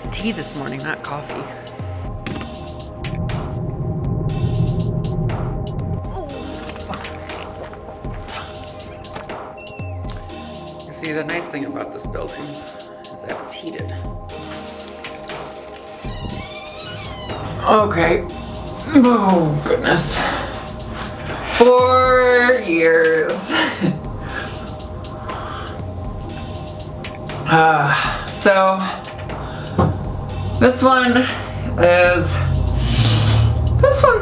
It's tea this morning, not coffee. You see, the nice thing about this building is that it's heated. Okay. Oh, goodness. 4 years. So this one's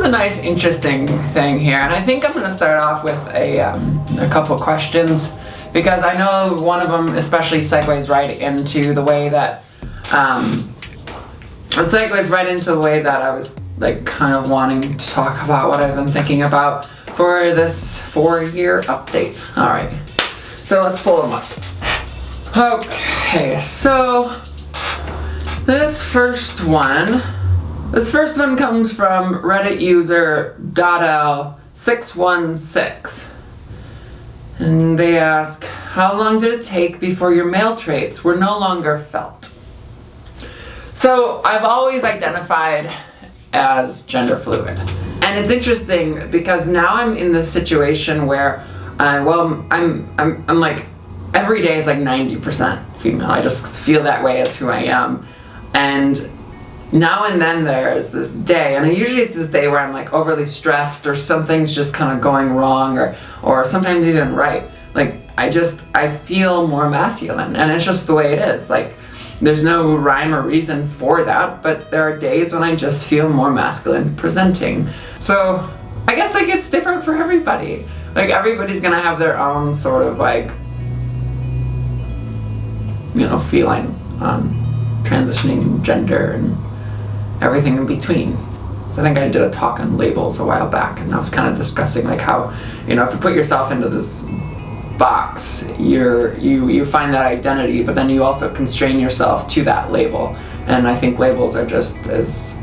a nice, interesting thing here, and I think I'm going to start off with a couple questions, because I know one of them especially segues right into the way that I was like kind of wanting to talk about what I've been thinking about for this 4-year update. All right, so let's pull them up. Okay, so this first one comes from Reddit user .l616, and they ask, how long did it take before your male traits were no longer felt? So I've always identified as gender fluid, and it's interesting because now I'm in this situation where I'm like, every day is like 90% female. I just feel that way. It's who I am. And now and then there's this day, and usually it's this day where I'm like overly stressed, or something's just kind of going wrong, or sometimes even right. Like I feel more masculine, and it's just the way it is. Like there's no rhyme or reason for that, but there are days when I just feel more masculine presenting. So I guess like it's different for everybody. Like everybody's gonna have their own sort of like, feeling on transitioning and gender and everything in between. So I think I did a talk on labels a while back, and I was kind of discussing like how, if you put yourself into this box, you find that identity, but then you also constrain yourself to that label. And I think labels are just as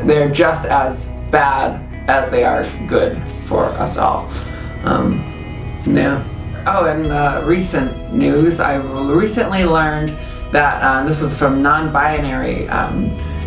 they're just as bad as they are good for us all. Yeah. Oh, and recent news, I recently learned that, this was from non-binary, I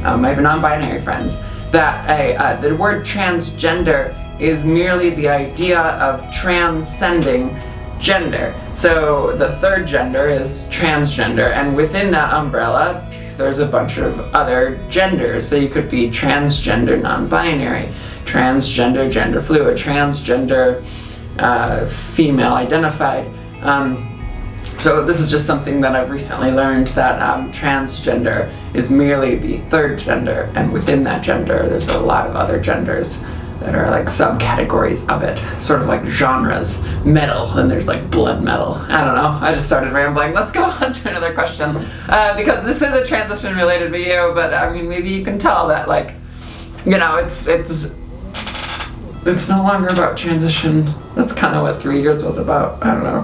have non-binary friends, that the word transgender is merely the idea of transcending gender. So the third gender is transgender, and within that umbrella, there's a bunch of other genders. So you could be transgender non-binary, transgender gender fluid, transgender female identified. So this is just something that I've recently learned, that transgender is merely the third gender, and within that gender there's a lot of other genders that are like subcategories of it, sort of like genres. Metal, and there's like blood metal. I don't know, I just started rambling. Let's go on to another question, because this is a transition related video, but I mean, maybe you can tell that like, it's no longer about transition. That's kind of what 3 years was about. I don't know.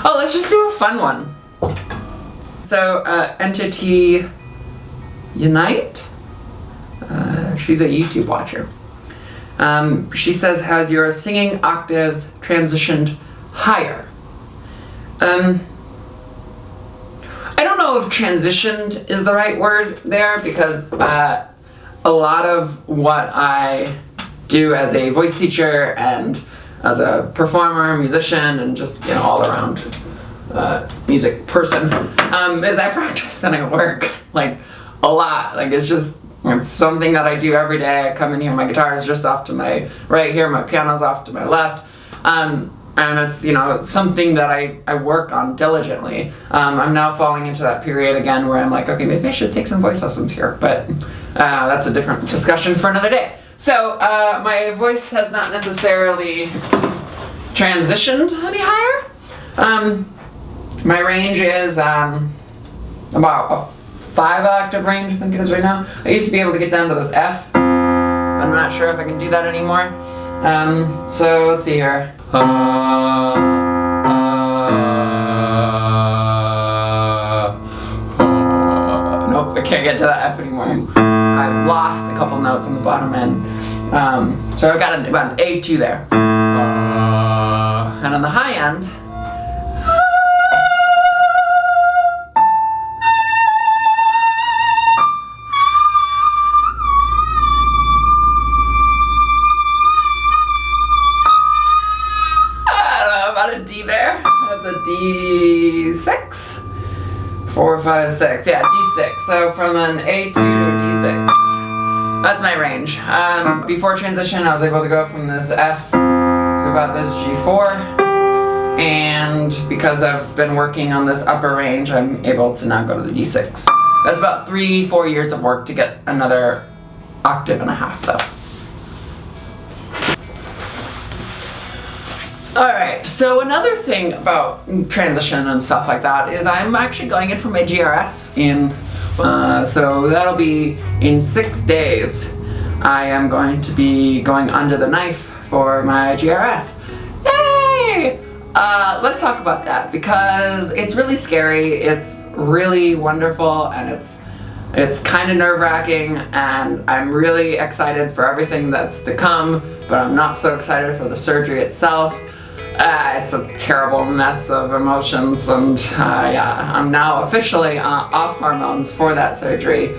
Oh, let's just do a fun one. So, Entity Unite? She's a YouTube watcher. She says, has your singing octaves transitioned higher? I don't know if transitioned is the right word there, because a lot of what I do as a voice teacher and as a performer, musician, and just all around music person is I practice and I work like a lot. Like it's something that I do every day. I come in here, my guitar is just off to my right here, my piano's off to my left, and it's something that I work on diligently. I'm now falling into that period again where I'm like, okay, maybe I should take some voice lessons here, but that's a different discussion for another day. So my voice has not necessarily transitioned any higher. My range is about a 5-octave range, I think it is right now. I used to be able to get down to this F. I'm not sure if I can do that anymore. So let's see here. Nope, I can't get to that F anymore. I've lost a couple notes on the bottom end. So I've got about an A2 there. And on the high end, about a D there. That's a D6. 4, 5, 6. Yeah, D6. So from an A2 to a D6. That's my range. Before transition, I was able to go from this F to about this G4. And because I've been working on this upper range, I'm able to now go to the D6. That's about 3-4 years of work to get another octave and a half though. Alright, so another thing about transition and stuff like that is I'm actually going in for my GRS in, so that'll be in 6 days. I am going to be going under the knife for my GRS. Yay! Let's talk about that because it's really scary, it's really wonderful, and it's kind of nerve-wracking, and I'm really excited for everything that's to come, but I'm not so excited for the surgery itself. It's a terrible mess of emotions, and yeah, I'm now officially off hormones for that surgery,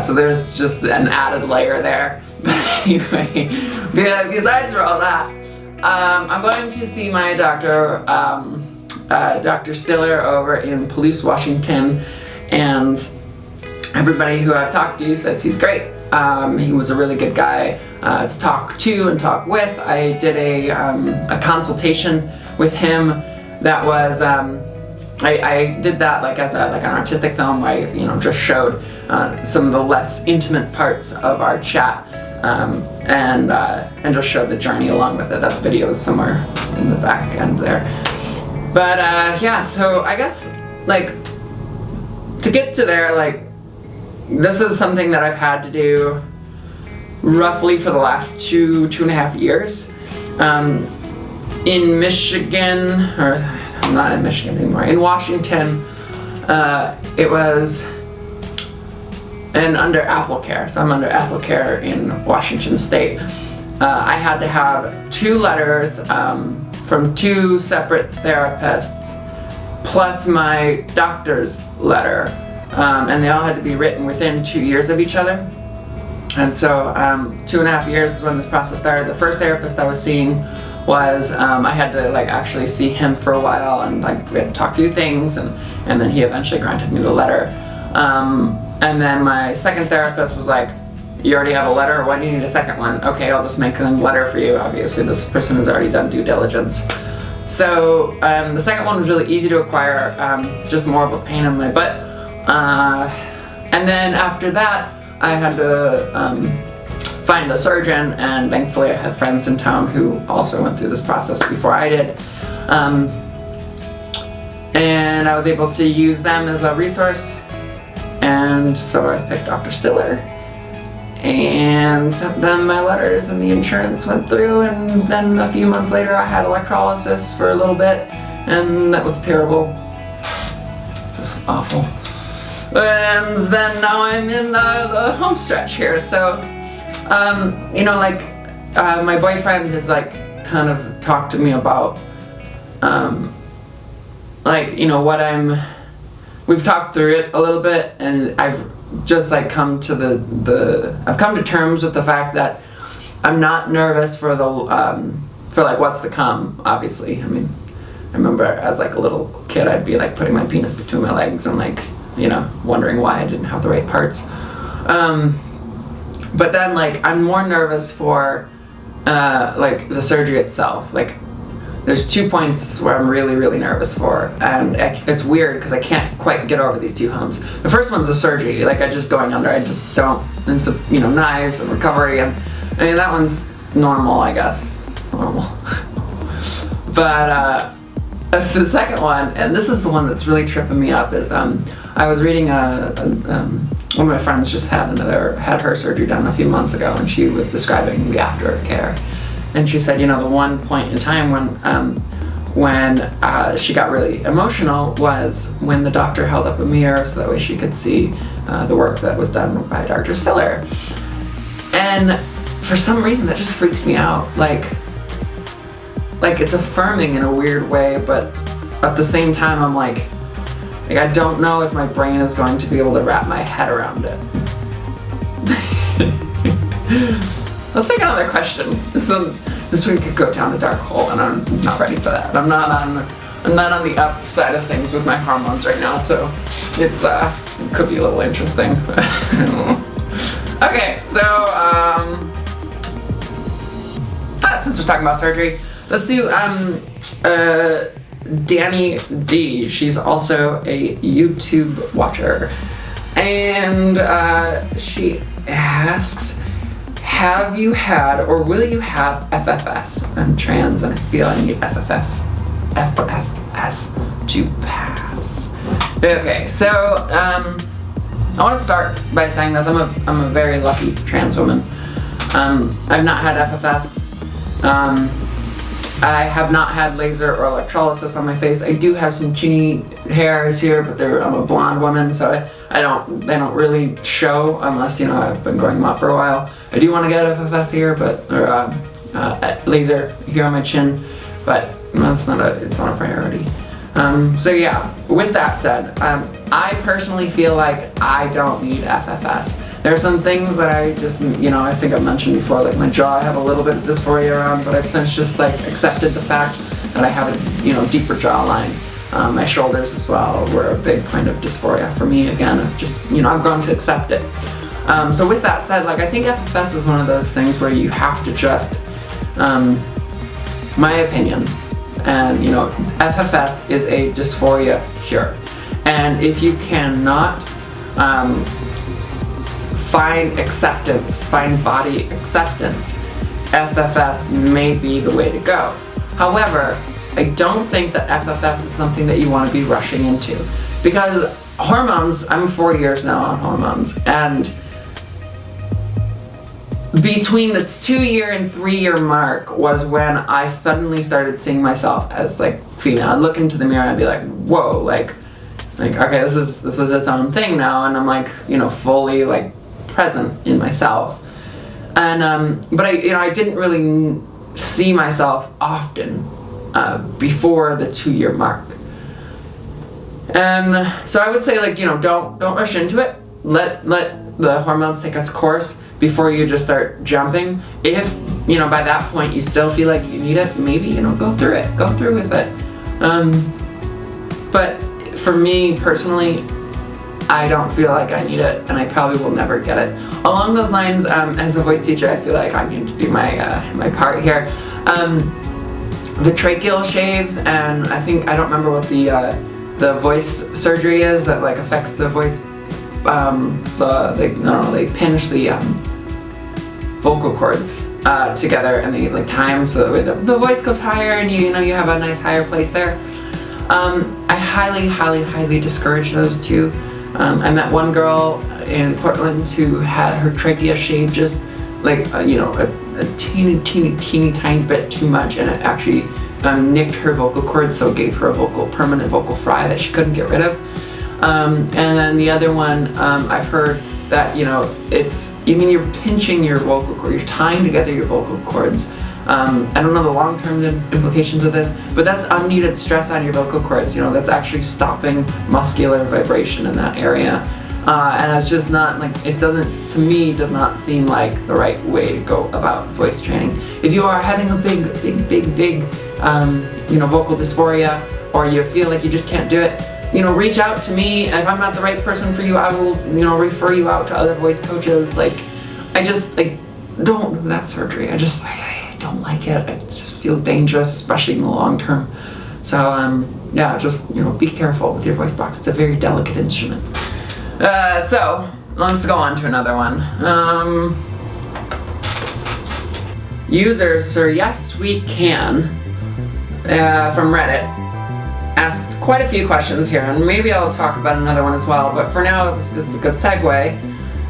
so there's just an added layer there. But anyway, besides for all that, I'm going to see my doctor, Dr. Stiller over in Palouse, Washington, and everybody who I've talked to says he's great. He was a really good guy to talk to and talk with. I did a consultation with him that was, I did that like as an artistic film where I just showed some of the less intimate parts of our chat and just showed the journey along with it. That video is somewhere in the back end there. But yeah, so I guess like to get to there, like this is something that I've had to do roughly for the last 2.5 years. In Michigan, or I'm not in Michigan anymore, in Washington, it was under Apple Care, so I'm under Apple Care in Washington State. I had to have 2 letters from 2 separate therapists, plus my doctor's letter, and they all had to be written within 2 years of each other. And so 2.5 years is when this process started. The first therapist I was seeing was, I had to like actually see him for a while, and like we had to talk through things, and then he eventually granted me the letter. And then my second therapist was like, you already have a letter, why do you need a second one? Okay, I'll just make a letter for you. Obviously this person has already done due diligence. So the second one was really easy to acquire, just more of a pain in my butt. And then after that, I had to find a surgeon, and thankfully I have friends in town who also went through this process before I did. And I was able to use them as a resource, and so I picked Dr. Stiller and sent them my letters, and the insurance went through, and then a few months later I had electrolysis for a little bit, and that was terrible. Just awful. And then now I'm in the home stretch here, so my boyfriend has like kind of talked to me about we've talked through it a little bit, and I've just like come to I've come to terms with the fact that I'm not nervous for what's to come. Obviously, I mean, I remember as like a little kid I'd be like putting my penis between my legs and like wondering why I didn't have the right parts. But then like I'm more nervous for like the surgery itself. Like there's 2 points where I'm really, really nervous for, and it's weird because I can't quite get over these 2 humps. The first one's the surgery, like I just going under, I just don't, and it's knives and recovery, and I mean that one's normal, I guess, normal. But the second one, and this is the one that's really tripping me up, is I was reading one of my friends just had her surgery done a few months ago, and she was describing the aftercare. And she said, the one point in time when she got really emotional was when the doctor held up a mirror so that way she could see the work that was done by Dr. Stiller. And for some reason that just freaks me out. Like it's affirming in a weird way, but at the same time I'm like I don't know if my brain is going to be able to wrap my head around it. Let's take another question. So this week could go down a dark hole, and I'm not ready for that. I'm not on the up side of things with my hormones right now, so it's it could be a little interesting. Okay, so since we're talking about surgery, let's do Danny D. She's also a YouTube watcher, and she asks, have you had or will you have FFS? I'm trans and I feel I need FFS to pass. Okay, so I want to start by saying this. I'm a very lucky trans woman. I've not had FFS. I have not had laser or electrolysis on my face. I do have some chinny hairs here, but I'm a blonde woman, so they don't really show unless, you know, I've been growing them up for a while. I do want to get FFS here, or laser here on my chin, but it's not a priority. So yeah, with that said, I personally feel like I don't need FFS. There are some things that I just, you know, I think I've mentioned before, like my jaw, I have a little bit of dysphoria around, but I've since just like accepted the fact that I have a, you know, deeper jawline. My shoulders as well were a big point of dysphoria for me. Again, I've just, you know, I've grown to accept it. So with that said, like I think FFS is one of those things where you have to just, my opinion, and you know, FFS is a dysphoria cure. And if you cannot find acceptance, find body acceptance, FFS may be the way to go. However, I don't think that FFS is something that you want to be rushing into, because hormones, I'm 4 years now on hormones, and between the 2-year and 3-year mark was when I suddenly started seeing myself as like female. I'd look into the mirror and I'd be like, whoa, like okay, this is its own thing now, and I'm like, you know, fully like present in myself. And but I didn't really see myself often before the 2-year mark. And so I would say, like, you know, don't rush into it. Let the hormones take its course before you just start jumping. If, you know, by that point you still feel like you need it, maybe, you know, go through with it. But for me personally, I don't feel like I need it, and I probably will never get it. Along those lines, as a voice teacher, I feel like I need to do my part here. The tracheal shaves, and I don't remember what the voice surgery is that like affects the voice. They pinch the vocal cords together, and they like time so that the voice goes higher, and you have a nice higher place there. I highly discourage those two. I met one girl in Portland who had her trachea shaved just like a teeny tiny bit too much, and it actually nicked her vocal cords, so it gave her a permanent vocal fry that she couldn't get rid of. And then the other one, I've heard that, you know, you're pinching your vocal cord, you're tying together your vocal cords. I don't know the long-term implications of this, but that's unneeded stress on your vocal cords. You know, that's actually stopping muscular vibration in that area. And it's just not like, to me, does not seem like the right way to go about voice training. If you are having a big, vocal dysphoria, or you feel like you just can't do it, you know, reach out to me. If I'm not the right person for you, I will, refer you out to other voice coaches. Like, I just, don't do that surgery. I don't like it. It just feels dangerous, especially in the long term. So, just, be careful with your voice box. It's a very delicate instrument. So, let's go on to another one. User Sir Yes We Can from Reddit asked quite a few questions here, and maybe I'll talk about another one as well, but for now this is a good segue.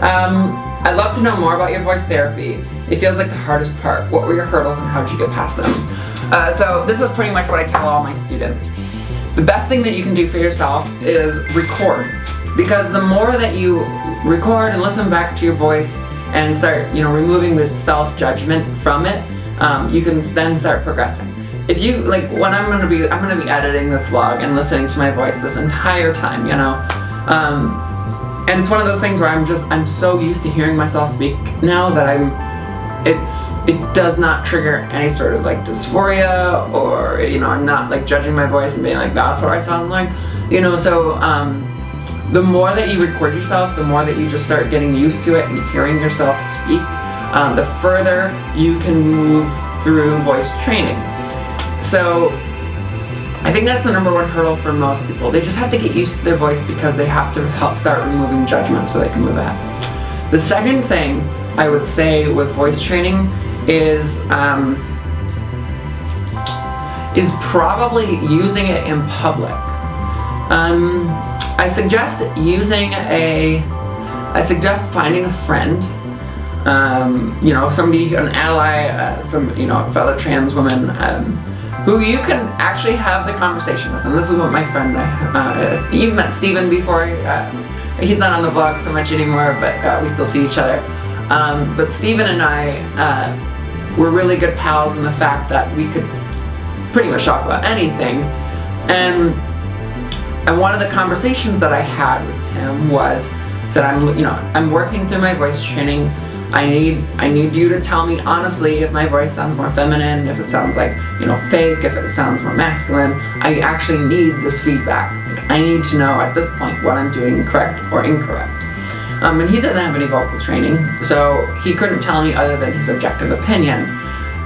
I'd love to know more about your voice therapy. It feels like the hardest part. What were your hurdles and how did you get past them? So this is pretty much what I tell all my students. The best thing that you can do for yourself is record, because the more that you record and listen back to your voice and start, removing the self-judgment from it, you can then start progressing. If you, when I'm gonna be editing this vlog and listening to my voice this entire time, and it's one of those things where I'm so used to hearing myself speak now that it does not trigger any sort of like dysphoria, or I'm not like judging my voice and being like, that's what I sound like, so the more that you record yourself, the more that you just start getting used to it and hearing yourself speak, the further you can move through voice training. So I think that's the number one hurdle for most people. They just have to get used to their voice because they have to start removing judgment so they can move ahead. The second thing I would say with voice training is probably using it in public. I suggest finding a friend, somebody, an ally, a fellow trans woman, who you can actually have the conversation with. And this is what my friend, you've met Steven before, he's not on the vlog so much anymore, but we still see each other. But Steven and I were really good pals in the fact that we could pretty much talk about anything. And one of the conversations that I had with him was, said, I'm working through my voice training. I need you to tell me honestly if my voice sounds more feminine, if it sounds like, fake, if it sounds more masculine. I actually need this feedback. Like, I need to know at this point what I'm doing correct or incorrect. And he doesn't have any vocal training, so he couldn't tell me other than his objective opinion.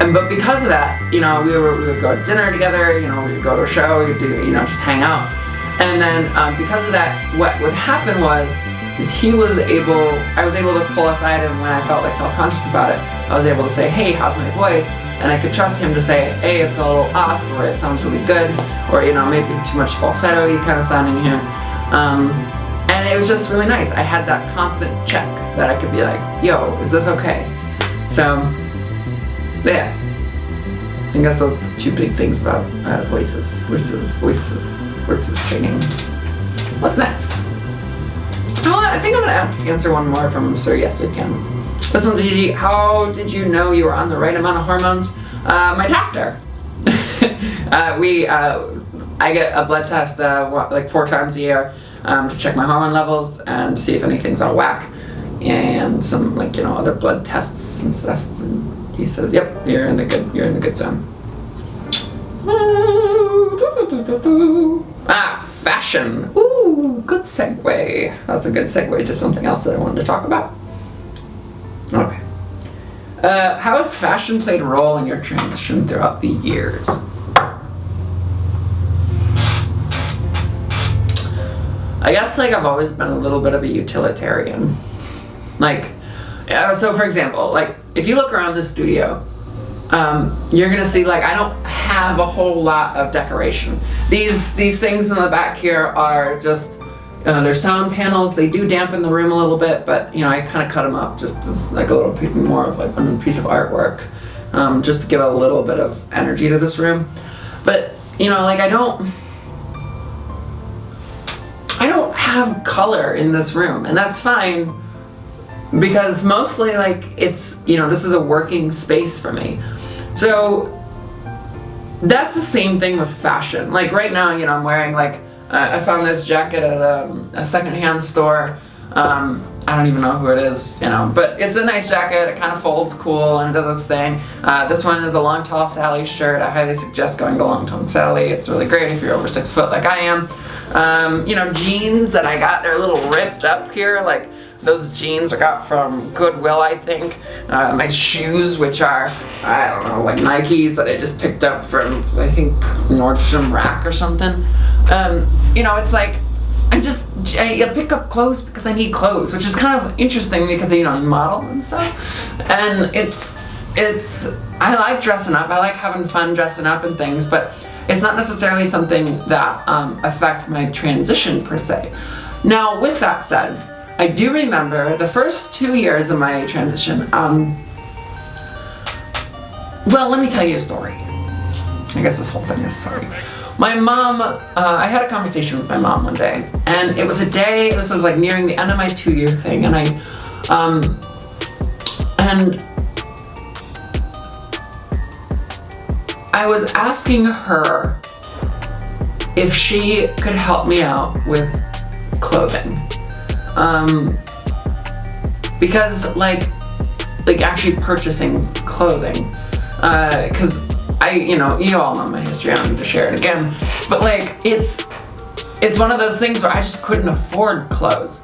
But because of that, we would go to dinner together, we would go to a show, we'd do, just hang out. And then because of that, what would happen was, I was able to pull aside, and when I felt like self-conscious about it, I was able to say, hey, how's my voice? And I could trust him to say, hey, it's a little off, or it sounds really good, or maybe too much falsetto-y kind of sounding here. And it was just really nice. I had that constant check that I could be like, yo, is this okay? So, yeah. I guess those are the two big things about voices training. What's next? I think I'm gonna answer one more from Sir Yes We Can. This one's easy. How did you know you were on the right amount of hormones? My doctor. I get a blood test like 4 times a year to check my hormone levels and to see if anything's out of whack, and some other blood tests and stuff. And he says, "Yep, you're in the good zone." Fashion. Ooh, good segue. That's a good segue to something else that I wanted to talk about. Okay. How has fashion played a role in your transition throughout the years? I guess I've always been a little bit of a utilitarian. So for example, if you look around the studio, you're gonna see I don't have a whole lot of decoration. These things in the back here are just they're sound panels. They do dampen the room a little bit, but I kind of cut them up just as a little bit more of a piece of artwork, just to give a little bit of energy to this room. But I don't have color in this room, and that's fine because mostly it's this is a working space for me. So that's the same thing with fashion. Right now, I'm wearing I found this jacket at a secondhand store. I don't even know who it is, but it's a nice jacket. It kind of folds cool and does its thing. This one is a Long Tall Sally shirt. I highly suggest going to Long Tall Sally. It's really great if you're over 6 foot like I am. Jeans that I got, they're a little ripped up here. Those jeans I got from Goodwill, I think. My shoes, which are, I don't know, Nikes that I just picked up from, I think, Nordstrom Rack or something. I pick up clothes because I need clothes, which is kind of interesting because, I model and stuff. And I like dressing up. I like having fun dressing up and things, but it's not necessarily something that affects my transition per se. Now, with that said, I do remember the first 2 years of my transition. Well, let me tell you a story. I guess this whole thing is a story. My mom, I had a conversation with my mom one day, and it was this was nearing the end of my 2-year thing, and I was asking her if she could help me out with clothing. Because like actually purchasing clothing, because you all know my history, I don't need to share it again, but like it's one of those things where I just couldn't afford clothes.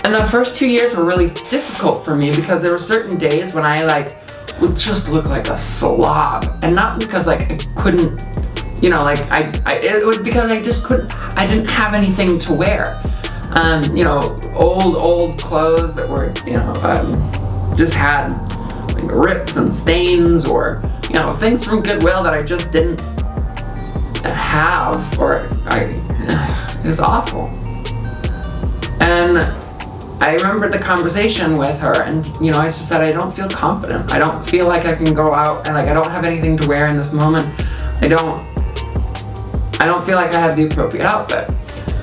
And the first 2 years were really difficult for me because there were certain days when I like would just look like a slob, and not because like I couldn't, it was because I just I didn't have anything to wear. Old clothes that were, just had like rips and stains, or, things from Goodwill that I just didn't have, or it was awful. And I remember the conversation with her, and, I just said, I don't feel confident. I don't feel like I can go out, and like I don't have anything to wear in this moment. I don't feel like I have the appropriate outfit.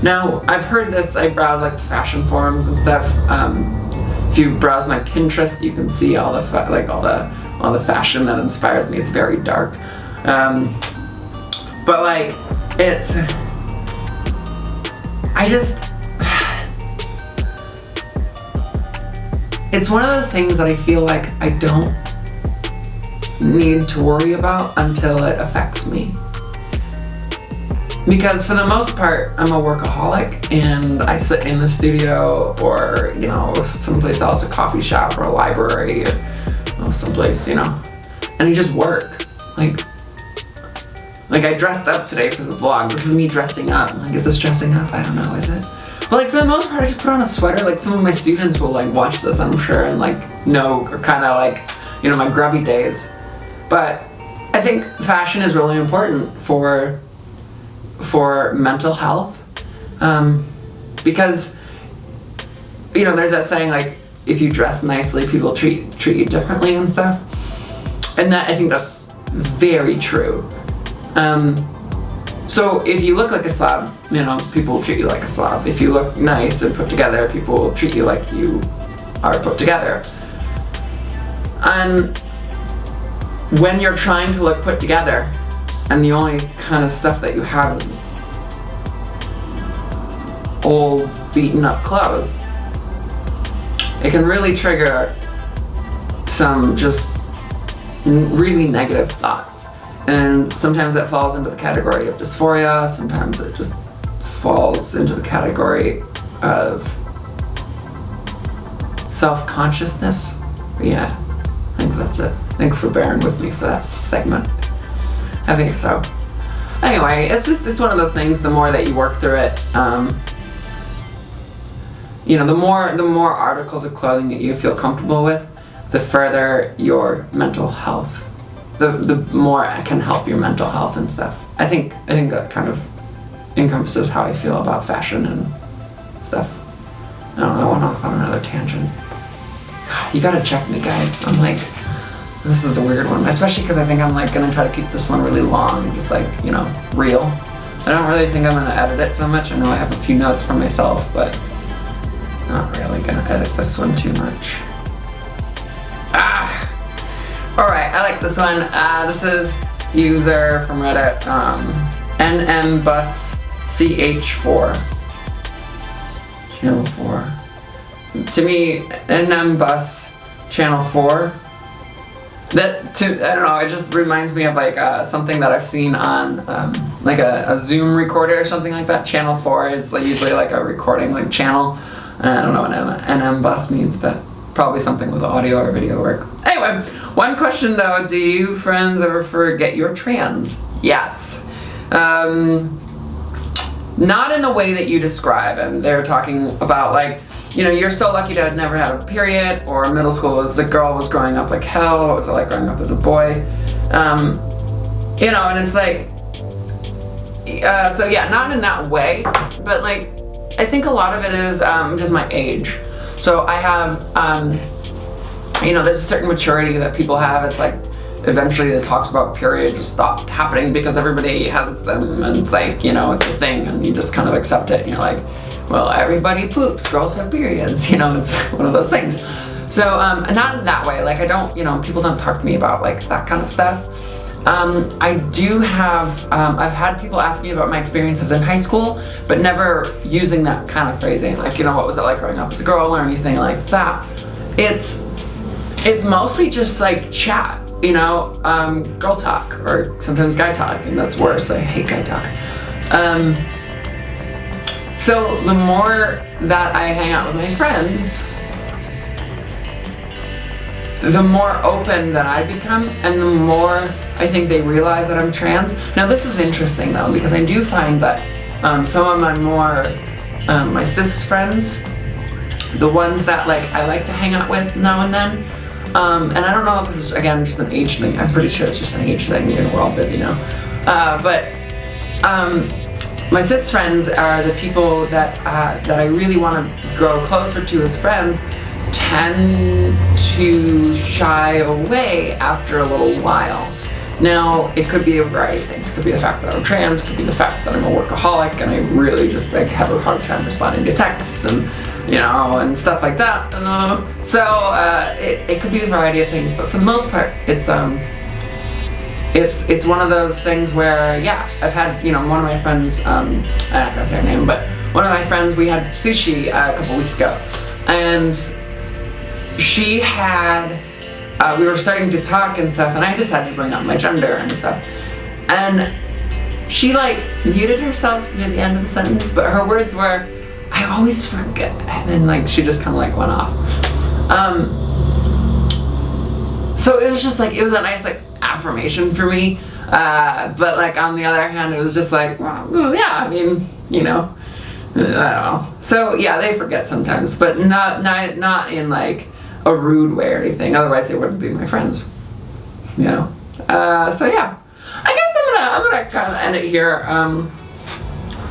Now, I've heard this, I browse like the fashion forums and stuff. If you browse my Pinterest, you can see all the fashion that inspires me. It's very dark. But like, it's one of the things that I feel like I don't need to worry about until it affects me. Because for the most part, I'm a workaholic, and I sit in the studio, or, someplace else, a coffee shop or a library, or someplace, and I just work. Like I dressed up today for the vlog. This is me dressing up. Like, is this dressing up? I don't know, is it? But like, for the most part, I just put on a sweater. Like, some of my students will like watch this, I'm sure, and like know, or kind of like, my grubby days. But I think fashion is really important for mental health, because there's that saying, like, if you dress nicely, people treat you differently and stuff, and I think that's very true. So if you look like a slob, people will treat you like a slob. If you look nice and put together, people will treat you like you are put together. And when you're trying to look put together, and the only kind of stuff that you have is old, beaten up clothes, it can really trigger some just really negative thoughts. And sometimes that falls into the category of dysphoria, sometimes it just falls into the category of self-consciousness. Yeah, I think that's it. Thanks for bearing with me for that segment. I think so. Anyway, it's one of those things, the more that you work through it, the more articles of clothing that you feel comfortable with, the further your mental health, the more it can help your mental health and stuff. I think that kind of encompasses how I feel about fashion and stuff. I don't know, I went off on another tangent. God, you gotta check me, guys. I'm like, this is a weird one, especially because I think I'm like gonna try to keep this one really long and just like, real. I don't really think I'm gonna edit it so much. I know I have a few notes for myself, but not really gonna edit this one too much. Alright, I like this one. This is user from Reddit, NMBusCH4. Channel 4. To me, NMBus Channel 4, I don't know, it just reminds me of like something that I've seen on like a Zoom recorder or something like that. Channel 4 is like usually like a recording like channel. I don't know what NMBus means, but probably something with audio or video work. Anyway, one question though, do you friends ever forget you're trans? Yes. Not in the way that you describe, and they're talking about like, you're so lucky to have never had a period, or middle school as a girl was growing up like hell, what was it like growing up as a boy? And it's like, so yeah, not in that way, but like, I think a lot of it is just my age. So I have, there's a certain maturity that people have. It's like, eventually the talks about period just stopped happening because everybody has them, and it's like, it's a thing, and you just kind of accept it, and you're like, well, everybody poops, girls have periods, it's one of those things. So, not in that way, like I don't, people don't talk to me about like that kind of stuff. I do have, I've had people ask me about my experiences in high school, but never using that kind of phrasing, like, what was it like growing up as a girl or anything like that. it's mostly just like chat, you know, girl talk or sometimes guy talk, and that's worse. I hate guy talk. So the more that I hang out with my friends, the more open that I become, and the more I think they realize that I'm trans. Now this is interesting though, because I do find that some of my more, my cis friends, the ones that like I like to hang out with now and then, and I don't know if this is, again, just an age thing. I'm pretty sure it's just an age thing, you know, we're all busy now. My cis friends are the people that I really want to grow closer to as friends, tend to shy away after a little while. Now, it could be a variety of things. It could be the fact that I'm trans, it could be the fact that I'm a workaholic and I really just like have a hard time responding to texts and, you know, and stuff like that. It could be a variety of things, but for the most part, it's one of those things where, yeah, I've had, you know, one of my friends, I'm not gonna say her name, but one of my friends, we had sushi a couple weeks ago, and she had, we were starting to talk and stuff, and I just had to bring up my gender and stuff, and she like muted herself near the end of the sentence, but her words were, I always forget, and then like she just kind of like went off. So it was just like, it was a nice like affirmation for me, but like on the other hand, it was just like, well, yeah, I mean, you know, I don't know. So yeah, they forget sometimes, but not in like a rude way or anything. Otherwise, they wouldn't be my friends, you know. So yeah, I guess I'm gonna kind of end it here.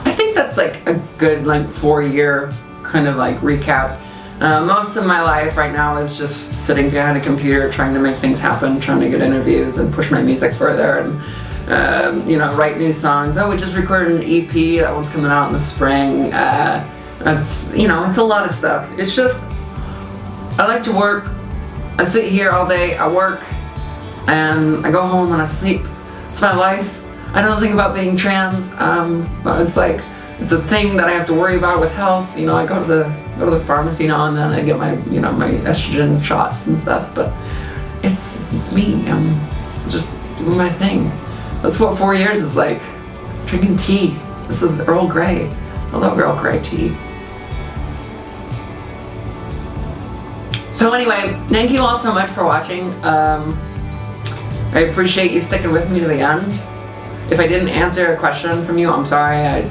I think that's like a good like 4-year kind of like recap. Most of my life right now is just sitting behind a computer trying to make things happen, trying to get interviews and push my music further and, you know, write new songs. Oh, we just recorded an EP, that one's coming out in the spring. It's, you know, it's a lot of stuff. It's just, I like to work. I sit here all day, I work, and I go home and I sleep. It's my life. I don't think about being trans. It's like, it's a thing that I have to worry about with health. You know, I go to the pharmacy now and then. I get my, you know, my estrogen shots and stuff. But it's me. I'm just doing my thing. That's what 4 years is like. Drinking tea. This is Earl Grey. I love Earl Grey tea. So anyway, thank you all so much for watching. I appreciate you sticking with me to the end. If I didn't answer a question from you, I'm sorry. I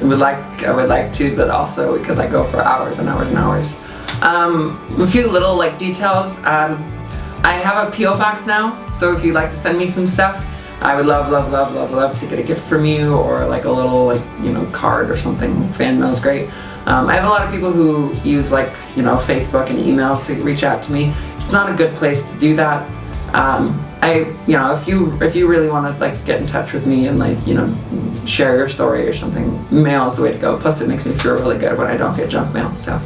would like to, but also because I go for hours and hours and hours. A few little like details. I have a P.O. box now, so if you'd like to send me some stuff, I would love to get a gift from you, or like a little like, you know, card or something. Fan mail's great. I have a lot of people who use like, you know, Facebook and email to reach out to me. It's not a good place to do that. You know, if you really want to like get in touch with me and like, you know, share your story or something, mail is the way to go. Plus it makes me feel really good when I don't get junk mail, so.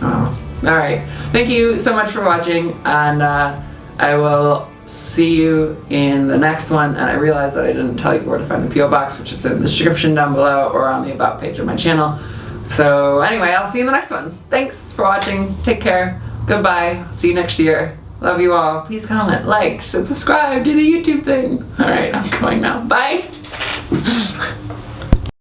Alright, thank you so much for watching, and I will see you in the next one. And I realized that I didn't tell you where to find the P.O. box, which is in the description down below or on the about page of my channel. So anyway, I'll see you in the next one. Thanks for watching, take care, goodbye, see you next year. Love you all. Please comment, like, subscribe, do the YouTube thing. Alright, I'm going now. Bye!